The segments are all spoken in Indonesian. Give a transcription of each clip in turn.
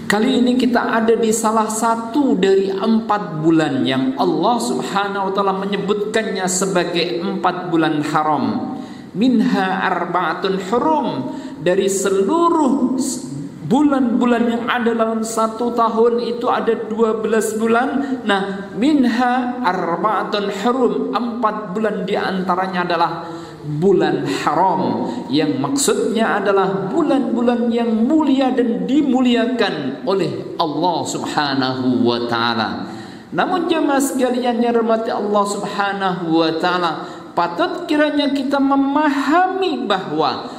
Kali ini kita ada di salah satu dari 4 bulan yang Allah Subhanahu wa taala menyebutkannya sebagai 4 bulan haram. Minha arba'atun hurum, dari seluruh bulan-bulan yang ada dalam 1 tahun itu ada 12 bulan. Nah, minha arba'atun hurum, 4 bulan diantaranya adalah bulan haram, yang maksudnya adalah bulan-bulan yang mulia dan dimuliakan oleh Allah Subhanahu wa taala. Namun jemaah sekalian yang dirahmati Allah Subhanahu wa taala, patut kiranya kita memahami bahwa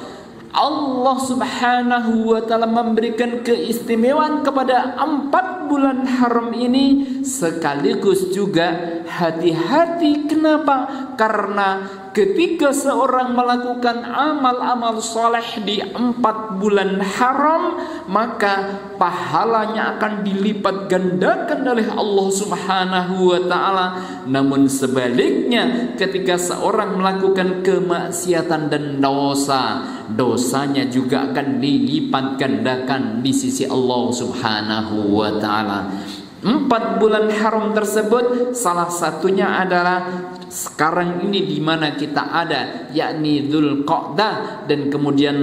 Allah Subhanahu wa taala memberikan keistimewaan kepada 4 bulan haram ini, sekaligus juga hati-hati. Kenapa? Karena ketika seorang melakukan amal-amal soleh di 4 bulan haram, maka pahalanya akan dilipat gandakan oleh Allah Subhanahu wa taala. Namun sebaliknya, ketika seorang melakukan kemaksiatan dan dosa, dosanya juga akan dilipat gandakan di sisi Allah Subhanahu wa taala. 4 bulan haram tersebut salah satunya adalah sekarang ini di mana kita ada, yakni Dzulqa'dah, dan kemudian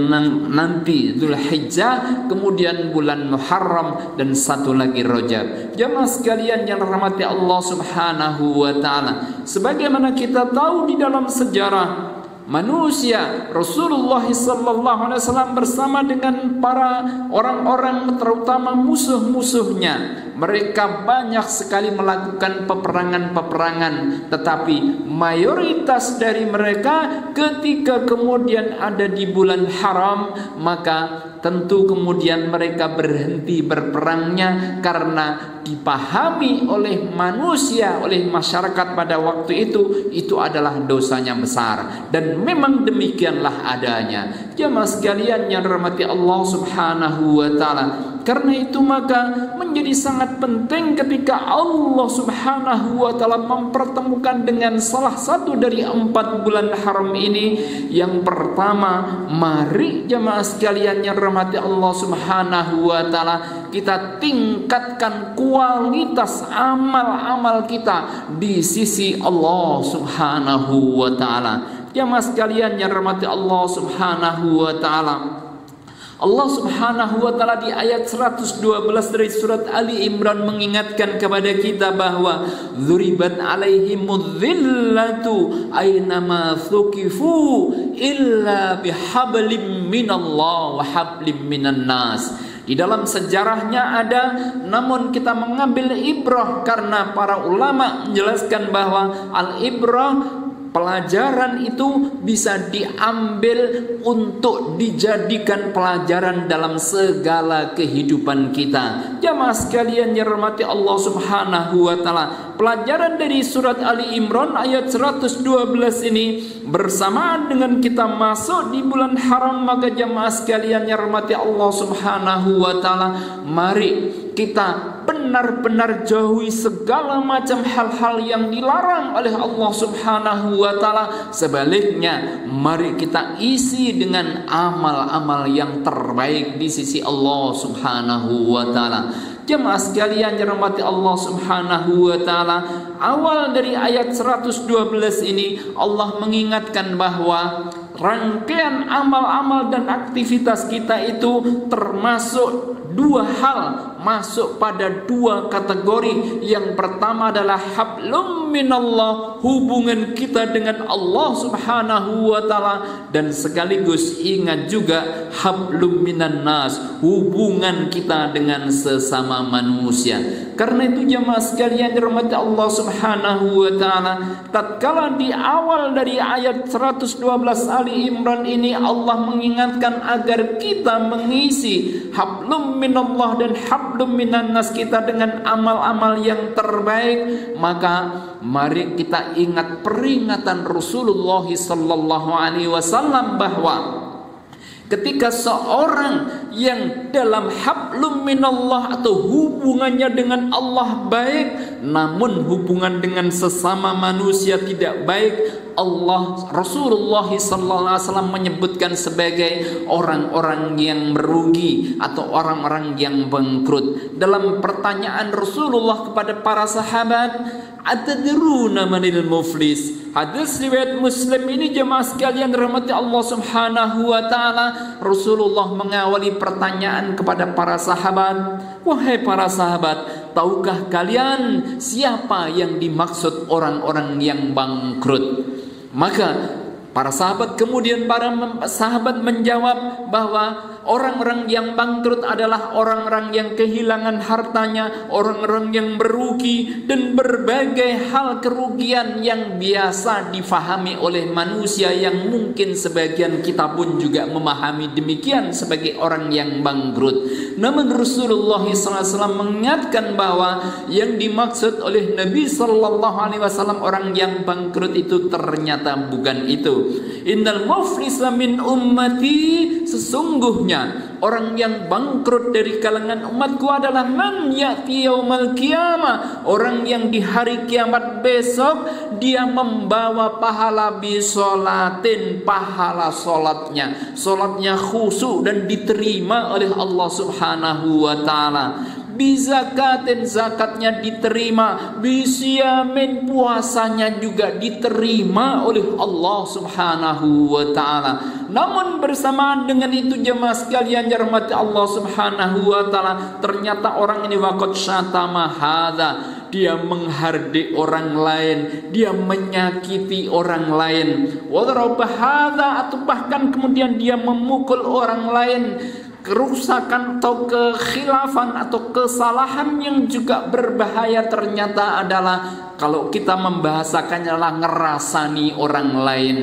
nanti Dzulhijjah, kemudian bulan Muharram, dan satu lagi Rajab. Jemaah sekalian yang dirahmati Allah Subhanahu wa taala, sebagaimana kita tahu di dalam sejarah manusia, Rasulullah SAW bersama dengan para orang-orang, terutama musuh-musuhnya, mereka banyak sekali melakukan peperangan-peperangan, tetapi mayoritas dari mereka ketika kemudian ada di bulan haram, maka tentu kemudian mereka berhenti berperangnya karena dipahami oleh manusia, oleh masyarakat pada waktu itu adalah dosanya besar, dan memang demikianlah adanya. Jemaah sekalian yang dirahmati Allah Subhanahu wa taala, karena itu maka menjadi sangat penting ketika Allah Subhanahu wa taala mempertemukan dengan salah satu dari 4 bulan haram ini. Yang pertama, mari jemaah sekalian yang dirahmati Allah Subhanahu wa taala, kita tingkatkan kualitas amal-amal kita di sisi Allah Subhanahu wa taala. Jemaah sekalian yang dirahmati Allah Subhanahu wa taala, Allah Subhanahu wa taala di ayat 112 dari surat Ali Imran mengingatkan kepada kita bahwa dzuribat alaihimudz zillatu aynama thuqifu illa bihablim minallah wa hablim minan nas. Di dalam sejarahnya ada, namun kita mengambil ibrah karena para ulama menjelaskan bahwa al-ibrah, pelajaran itu bisa diambil untuk dijadikan pelajaran dalam segala kehidupan kita. Jamaah sekalian yang dirahmati Allah Subhanahu wa taala, pelajaran dari surat Ali Imran ayat 112 ini bersamaan dengan kita masuk di bulan haram, maka jamaah sekalian yang dirahmati Allah Subhanahu wa taala, mari kita benar-benar jauhi segala macam hal-hal yang dilarang oleh Allah Subhanahu wa taala. Sebaliknya, mari kita isi dengan amal-amal yang terbaik di sisi Allah Subhanahu wa taala. Jemaah sekalian yang dirahmati Allah Subhanahu wa taala, awal dari ayat 112 ini Allah mengingatkan bahwa rangkaian amal-amal dan aktivitas kita itu termasuk 2 hal, masuk pada 2 kategori. Yang pertama adalah hablum minallah, hubungan kita dengan Allah Subhanahu wa taala, dan sekaligus ingat juga hablum minan nas, hubungan kita dengan sesama manusia. Karena itu jemaah sekalian dirahmati Allah Subhanahu wa taala, tatkala di awal dari ayat 112 Ali Imran ini Allah mengingatkan agar kita mengisi hablum minallah dan hablum minan nas kita dengan amal-amal yang terbaik, maka mari kita ingat peringatan Rasulullah sallallahu alaihi wasallam bahwa ketika seorang yang dalam hablum minallah atau hubungannya dengan Allah baik, namun hubungan dengan sesama manusia tidak baik, Rasulullah SAW menyebutkan sebagai orang-orang yang merugi atau orang-orang yang bangkrut. Dalam pertanyaan Rasulullah kepada para sahabat, atadruna manil muflis? Hadis riwayat Muslim ini jemaah sekalian rahmati Allah Subhanahu wa taala. Rasulullah mengawali pertanyaan kepada para sahabat, wahai para sahabat, tahukah kalian siapa yang dimaksud orang-orang yang bangkrut? Maka para sahabat menjawab bahwa orang-orang yang bangkrut adalah orang-orang yang kehilangan hartanya, orang-orang yang merugi, dan berbagai hal kerugian yang biasa difahami oleh manusia, yang mungkin sebagian kita pun juga memahami demikian sebagai orang yang bangkrut. Namun Rasulullah SAW mengingatkan bahwa yang dimaksud oleh Nabi SAW orang yang bangkrut itu ternyata bukan itu. Innal muflisa min ummati, sesungguhnya orang yang bangkrut dari kalangan umatku adalah man ya'ti yaumal qiyamah, orang yang di hari kiamat besok dia membawa pahala bisolatin, pahala solatnya khusyuk dan diterima oleh Allah Subhanahu wa taala. Bizakatin, zakatnya diterima, bisiamin, puasanya juga diterima oleh Allah Subhanahu wa taala. Namun bersamaan dengan itu jemaah sekalian yang dirahmati Allah Subhanahu wa taala, ternyata orang ini waqad syatama hadza, dia menghardik orang lain, dia menyakiti orang lain, wadaraba hadza, atau bahkan kemudian dia memukul orang lain. Kerusakan atau kekhilafan atau kesalahan yang juga berbahaya ternyata adalah kalau kita membahasakannya adalah ngerasani orang lain,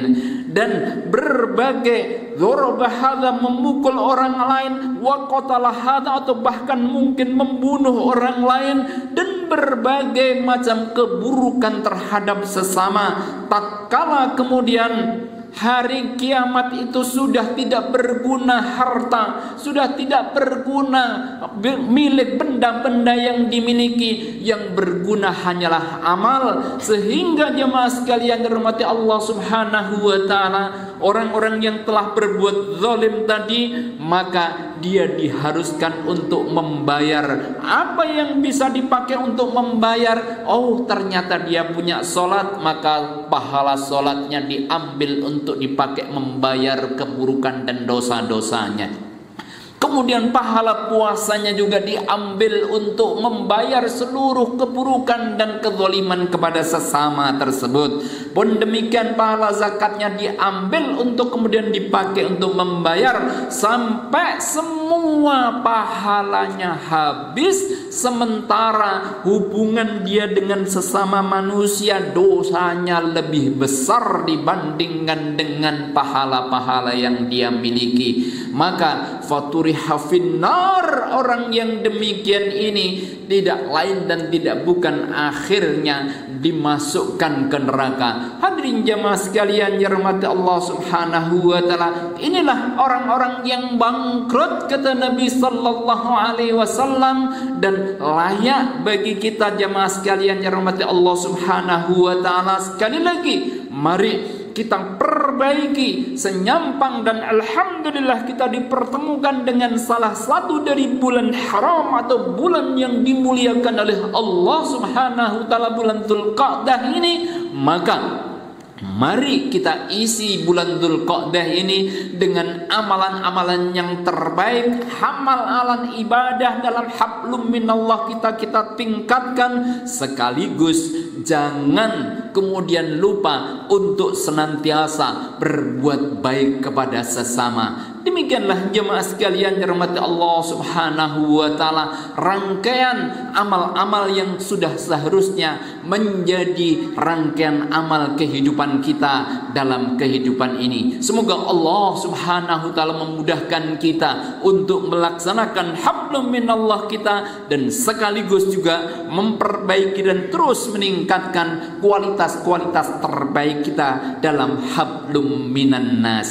dan berbagai dzaraba hadza, memukul orang lain, wa qatala hadza, atau bahkan mungkin membunuh orang lain, dan berbagai macam keburukan terhadap sesama. Tatkala kemudian hari kiamat itu sudah tidak berguna harta, sudah tidak berguna milik benda-benda yang dimiliki, yang berguna hanyalah amal. Sehingga jemaah sekalian dirahmati Allah Subhanahu wa taala, orang-orang yang telah berbuat zalim tadi, maka dia diharuskan untuk membayar. Apa yang bisa dipakai untuk membayar? Oh, ternyata dia punya solat, maka pahala solatnya diambil untuk dipakai membayar keburukan dan dosa-dosanya. Kemudian pahala puasanya juga diambil untuk membayar seluruh keburukan dan kezaliman kepada sesama tersebut. Pun demikian pahala zakatnya diambil untuk kemudian dipakai untuk membayar sampai semua pahalanya habis, sementara hubungan dia dengan sesama manusia dosanya lebih besar dibandingkan dengan pahala-pahala yang dia miliki. Maka faturiha finnar, orang yang demikian ini tidak lain dan tidak bukan akhirnya dimasukkan ke neraka. Hadirin jamaah sekalian yang dirahmati Allah Subhanahu wa taala, inilah orang-orang yang bangkrut kata Nabi sallallahu alaihi wasallam, dan layak bagi kita jamaah sekalian yang dirahmati Allah Subhanahu wa taala. Sekali lagi, mari kita perbaiki senyampang, dan alhamdulillah kita dipertemukan dengan salah satu dari bulan haram atau bulan yang dimuliakan oleh Allah Subhanahu wa taala, bulan Dzulqa'dah ini. Maka mari kita isi bulan Dzulqa'dah ini dengan amalan-amalan yang terbaik, amalan ibadah dalam hablum minallah kita tingkatkan, sekaligus jangan kemudian lupa untuk senantiasa berbuat baik kepada sesama. Demikianlah jemaah sekalian yang dirahmati Allah Subhanahu wa taala, rangkaian amal-amal yang sudah seharusnya menjadi rangkaian amal kehidupan kita dalam kehidupan ini. Semoga Allah Subhanahu wa taala memudahkan kita untuk melaksanakan hablum minallah kita, dan sekaligus juga memperbaiki dan terus meningkatkan kualitas-kualitas terbaik kita dalam hablum minan nas.